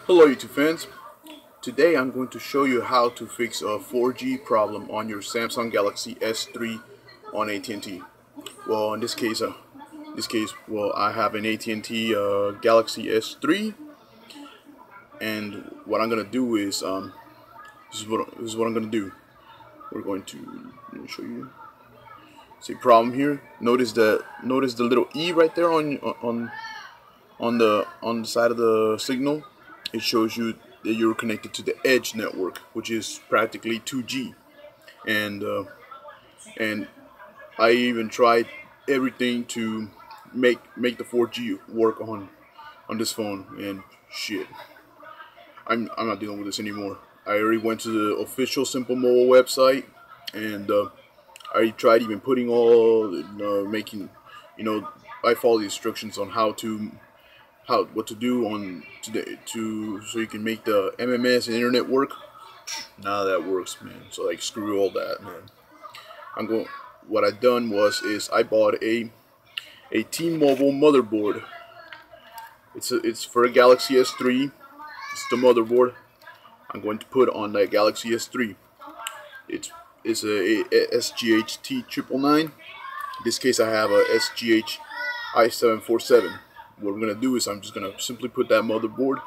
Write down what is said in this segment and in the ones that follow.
Hello YouTube fans. Today I'm going to show you how to fix a 4G problem on your Samsung Galaxy S3 on AT&T. Well, in this case, I have an AT&T Galaxy S3, and what I'm gonna do is this is what I'm gonna do. We're going to, let me show you. See, problem here. Notice the little E right there on the side of the signal. It shows you that you're connected to the Edge network, which is practically 2G, and I even tried everything to make the 4G work on this phone, and shit, I'm not dealing with this anymore. I already went to the official Simple Mobile website, and I already tried even putting all making, I follow the instructions on what to do so you can make the MMS and internet work. None of that works, man. So like, screw all that, man. What I done is I bought a T-Mobile motherboard. It's for a Galaxy S3. It's the motherboard I'm going to put on that Galaxy S3. It's a SGH T999. In this case, I have a SGH i747. What we're gonna do is I'm just gonna simply put that motherboard,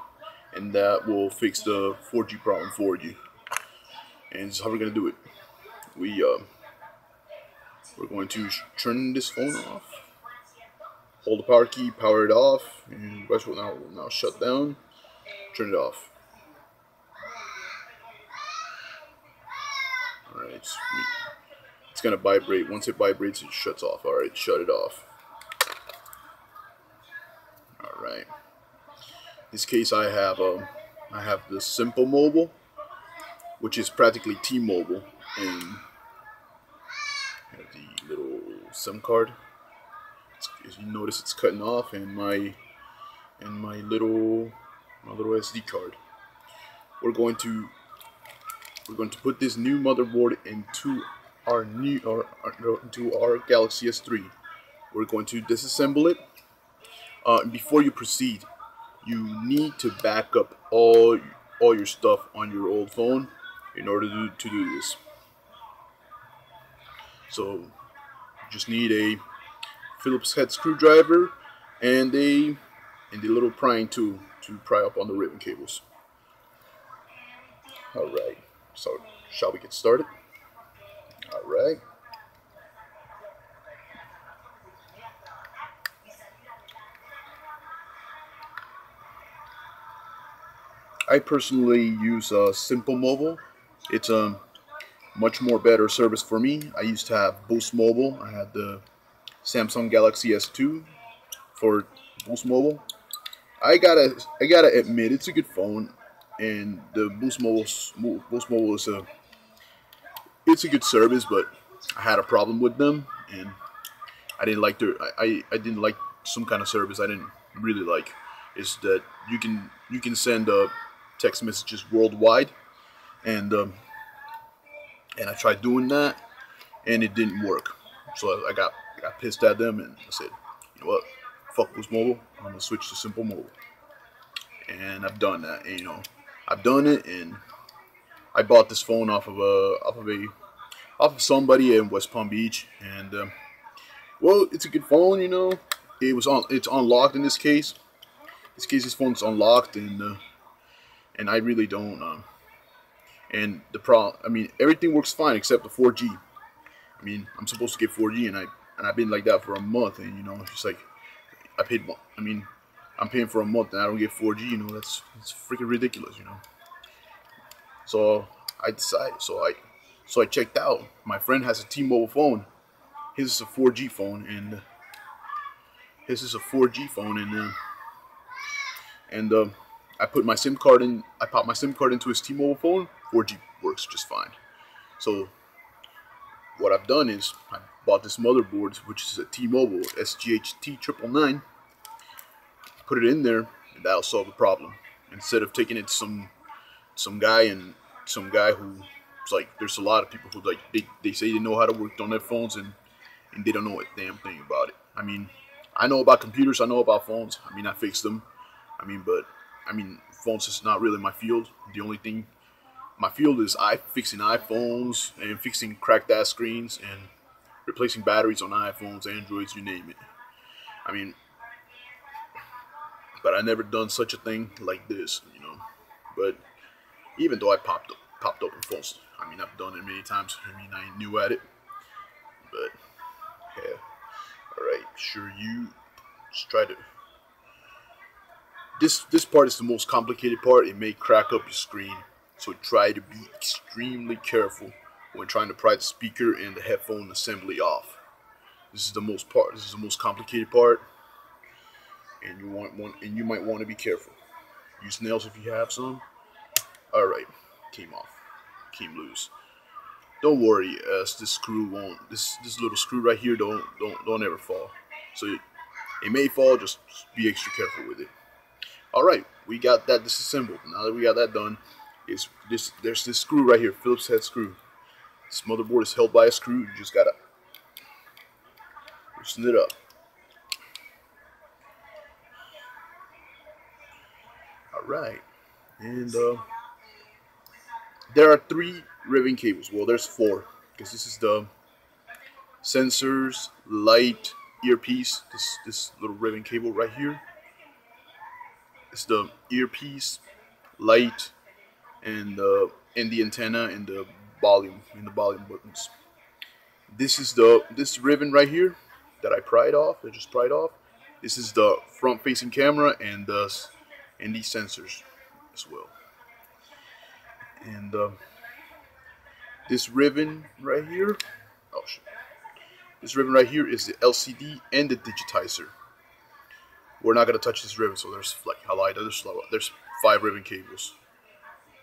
and that will fix the 4G problem for you. And this is how we're gonna do it. We're going to turn this phone off. Hold the power key, power it off, and watch will now shut down. Turn it off. Alright, it's gonna vibrate. Once it vibrates, it shuts off. Alright, shut it off. Alright. In this case, I have the Simple Mobile, which is practically T-Mobile, and I have the little SIM card. As you notice, it's cutting off, and my little SD card. We're going to put this new motherboard into our Galaxy S3. We're going to disassemble it. Before you proceed, you need to back up all your stuff on your old phone in order to do this. So you just need a Phillips head screwdriver and the little prying tool to pry up on the ribbon cables. Alright, so shall we get started? Alright. I personally use Simple Mobile. It's a much more better service for me. I used to have Boost Mobile. I had the Samsung Galaxy S2 for Boost Mobile. I gotta admit, it's a good phone, and the Boost Mobile is it's a good service, but I had a problem with them, and I didn't like I didn't like some kind of service I didn't really like. Is that you can send text messages worldwide, and I tried doing that, and it didn't work. So I got pissed at them, and I said, you know what, fuck Boost Mobile, I'm gonna switch to Simple Mobile. And I've done that, and I've done it, and I bought this phone off of somebody in West Palm Beach, and well, it's a good phone, it's unlocked in this case. This phone's unlocked, and I really don't. And the problem, everything works fine except the 4G. I'm supposed to get 4G, and I've been like that for a month, and it's just like I'm paying for a month and I don't get 4G. It's freaking ridiculous, So I decided, so I checked out. My friend has a T-Mobile phone. His is a 4G phone, and I put my SIM card in. I popped my SIM card into his T-Mobile phone. 4G works just fine. So what I've done is I bought this motherboard, which is a T-Mobile SGH T999. Put it in there, and that'll solve the problem. Instead of taking it to some guy who, it's like, there's a lot of people who like they say they know how to work on their phones, and they don't know a damn thing about it. I know about computers, I know about phones. I fix them. But phones is not really my field. The only thing my field is fixing iPhones and fixing cracked ass screens and replacing batteries on iPhones, Androids, you name it. I mean, but I never done such a thing like this, you know. But even though I popped open phones, I mean, I've done it many times. I mean, I ain't new at it, but yeah. All right, sure, you just try to. This part is the most complicated part. It may crack up your screen, so try to be extremely careful when trying to pry the speaker and the headphone assembly off. This is the most complicated part, and you might want to be careful. Use nails if you have some. All right, came off, came loose. Don't worry, as this screw won't. This little screw right here don't ever fall. So it may fall. Just be extra careful with it. All right, we got that disassembled. Now that we got that done, there's this screw right here, Phillips head screw. This motherboard is held by a screw. You just gotta loosen it up. All right, and there are 3 ribbon cables. Well, there's 4 because this is the sensors, light, earpiece. This little ribbon cable right here. It's the earpiece, light, and the antenna and the volume buttons. This ribbon right here that I just pried off. This is the front-facing camera and these sensors as well. And this ribbon right here. Oh shit! This ribbon right here is the LCD and the digitizer. We're not gonna touch this ribbon, so there's like there's 5 ribbon cables.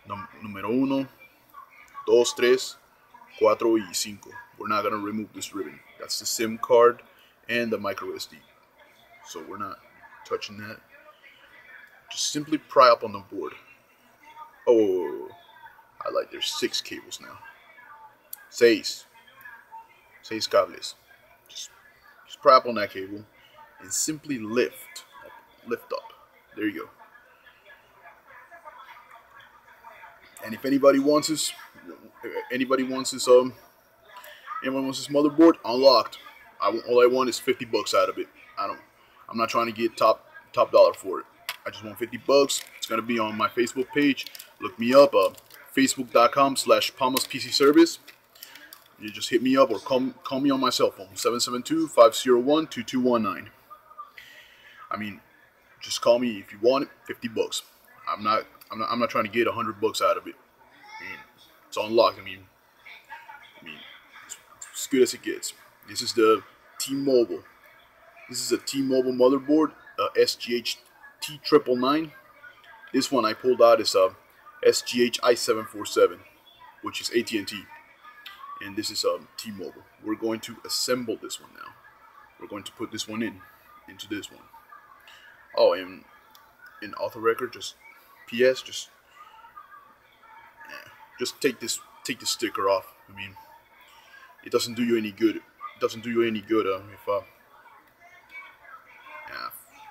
Número 1, 2, 3, 4, y 5. We're not gonna remove this ribbon. That's the SIM card and the micro SD. So we're not touching that. Just simply pry up on the board. Oh, I like there's 6 cables now. 6 cables. Just pry up on that cable and simply lift up. There you go. And if anybody wants this motherboard unlocked, all I want is $50 out of it. I'm not trying to get top dollar for it. I just want $50. It's gonna be on my Facebook page. Look me up, facebook.com/PalmasPCService. You just hit me up or call me on my cell phone, 772-501-2219. I mean, just call me if you want it. $50. I'm not trying to get $100 out of it. I mean, it's unlocked. I mean, it's as good as it gets. This is the T-Mobile. This is a T-Mobile motherboard, SGH T999. This one I pulled out is a SGH i747, which is AT&T, and this is T-Mobile. We're going to assemble this one now. We're going to put this one into this one. Oh, and in author record, just PS, just take this sticker off. I mean, it doesn't do you any good. It doesn't do you any good if I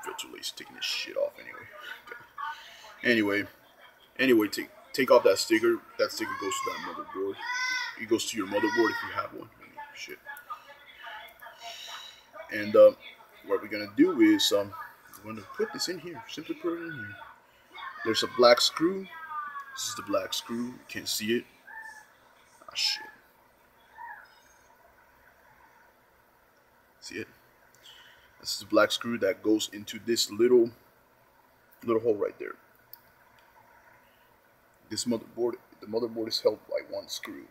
feel too lazy taking this shit off anyway. Okay. Anyway, take off that sticker. That sticker goes to that motherboard. It goes to your motherboard if you have one. I mean, shit. And what we're gonna do is we're gonna put this in here. Simply put it in here. There's a black screw. This is the black screw. You can't see it. Ah, shit. See it? This is the black screw that goes into this little hole right there. This motherboard, the motherboard is held by one screw.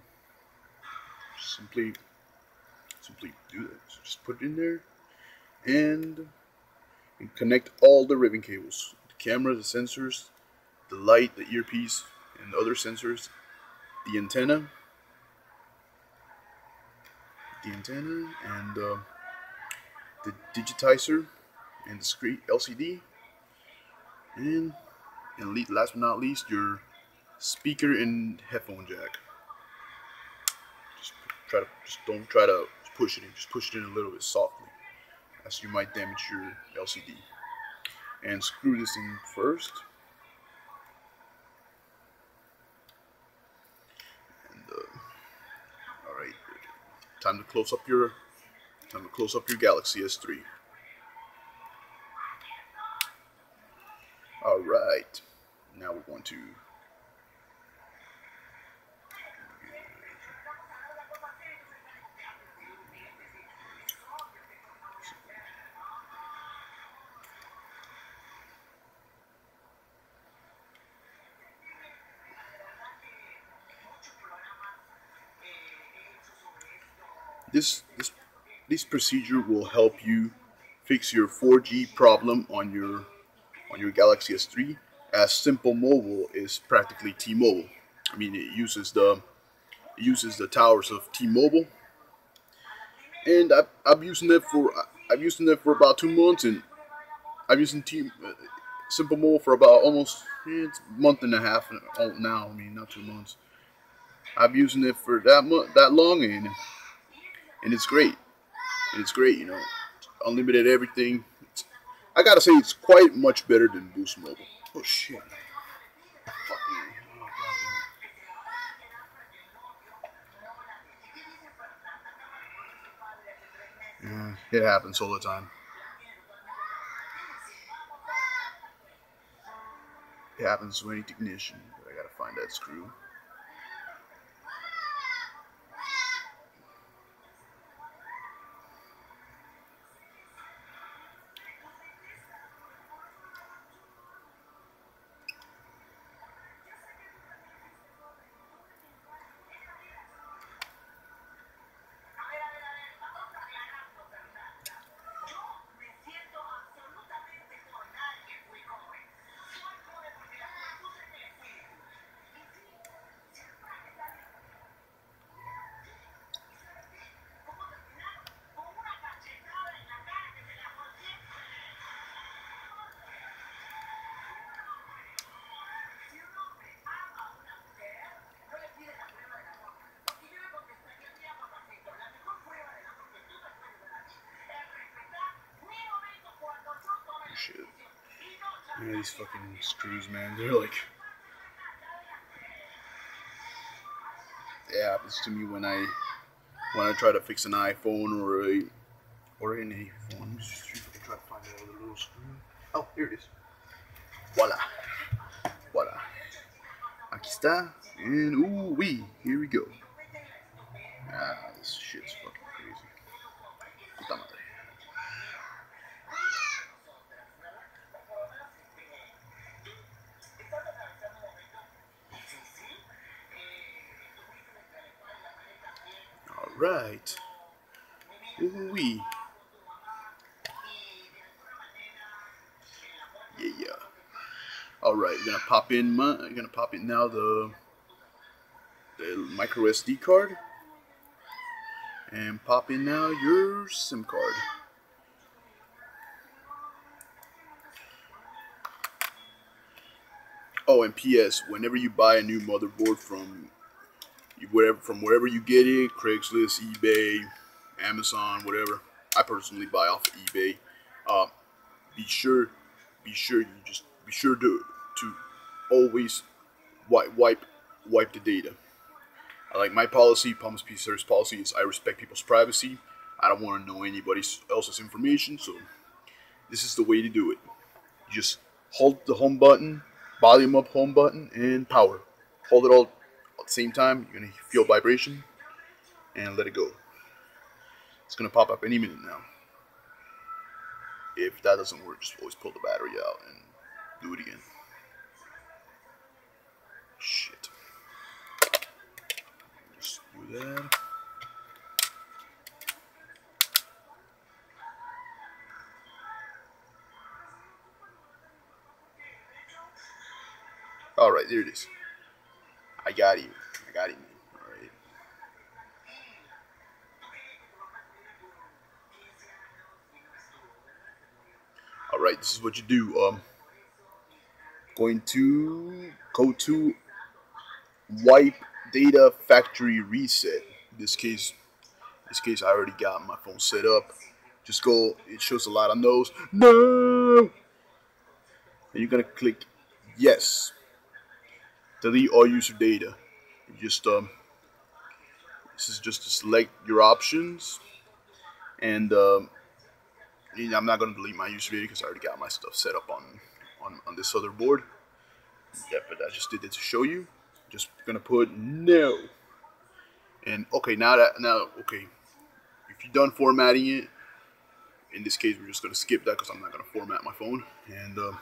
Simply do that. So just put it in there and connect all the ribbon cables. The camera, the sensors, the light, the earpiece, and the other sensors, the antenna, and the digitizer, and the screen LCD, and last but not least, your speaker and headphone jack. Don't try to push it in. Just push it in a little bit softly, as you might damage your LCD. And screw this in first. time to close up your Galaxy S3. All right, now we're going to this procedure will help you fix your 4G problem on your Galaxy S3, as Simple Mobile is practically T-Mobile. I mean, it uses the towers of T-Mobile, and I've using it for about 2 months, and I've using Simple Mobile for about almost it's a month and a half now. I mean, not 2 months. I've using it for that long, and it's great. It's great, you know, unlimited everything. I gotta say, it's quite much better than Boost Mobile. Oh shit! Yeah, it happens all the time. It happens to any technician. But I gotta find that screw. Shit. Yeah, these fucking screws, man. They're like, it happens to me when I try to fix an iPhone or an iPhone. Let me just see if I can try to find that other little screw. Oh, here it is. Voila. Voila. Aquí está. And ooh wee. Here we go. Ah, this shit's fucking crazy. Puta madre. Alright. Ooh wee. Yeah. Alright, we're gonna pop in now the micro SD card, and pop in now your SIM card. Oh, and PS, whenever you buy a new motherboard from wherever you get it, Craigslist, eBay, Amazon, whatever. I personally buy off of eBay. Be sure to always wipe the data. Like my policy, Palm's PC's policy is I respect people's privacy. I don't want to know anybody else's information, so this is the way to do it. You just hold the home button, volume up home button, and power. Hold it all at the same time. You're gonna feel vibration, and let it go. It's gonna pop up any minute now. If that doesn't work, just always pull the battery out and do it again. Shit. Just do that. Alright, there it is. I got him, man. Alright. Alright, this is what you do. Going to go to wipe data factory reset. In this case I already got my phone set up. Just go, it shows a lot of no's. No! And you're gonna click yes. Delete all user data. You just This is just to select your options, and I'm not going to delete my user video because I already got my stuff set up on this other board. Yeah, but I just did it to show you. Just gonna put no. And okay, now okay, if you're done formatting it, in this case we're just gonna skip that because I'm not gonna format my phone. And what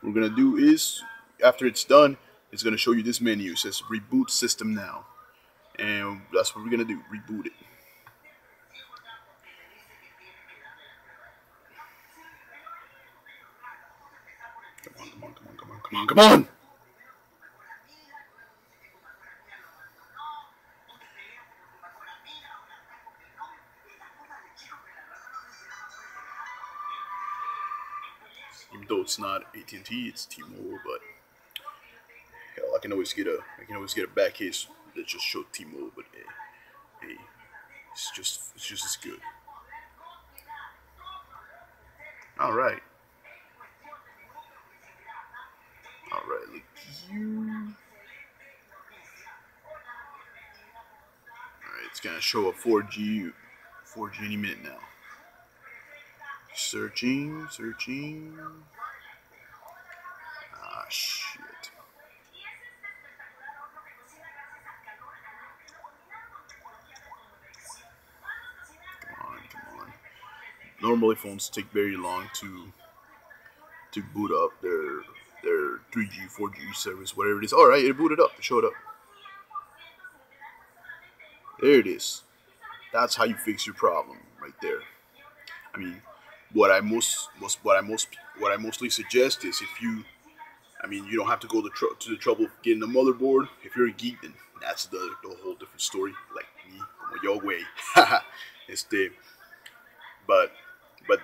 we're gonna do is, after it's done, it's gonna show you this menu. It says reboot system now, and that's what we're gonna do. Reboot it. Come on. Even though it's not AT&T, it's T-Mobile, but hell, I can always get a back case that just shows T-Mobile, but hey, it's just as good. All right, look at you. All right, it's gonna show up 4G any minute now. Searching. Ah, shit. Come on. Normally phones take very long to boot up their 3G, 4G service, whatever it is. All right, it booted up. It showed up. There it is. That's how you fix your problem, right there. I mean, what I mostly suggest is, if you, you don't have to go to the trouble of getting a motherboard. If you're a geek, then that's the whole different story. Like me, como yo way. But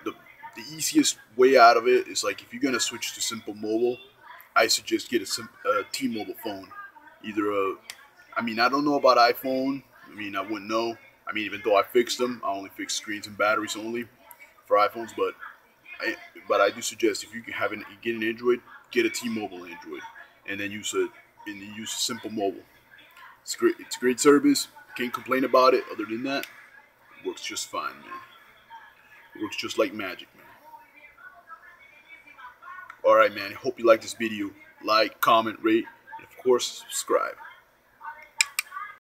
the easiest way out of it is, like, if you're gonna switch to Simple Mobile, I suggest get a T-Mobile phone. Either I don't know about iPhone. I wouldn't know. Even though I fixed them, I only fix screens and batteries only for iPhones. But I do suggest, if you can get an Android, get a T-Mobile Android, and then use Simple Mobile. It's great. It's a great service. Can't complain about it. Other than that, it works just fine, man. It works just like magic, man. Alright, man. Hope you like this video. Like, comment, rate, and of course, subscribe.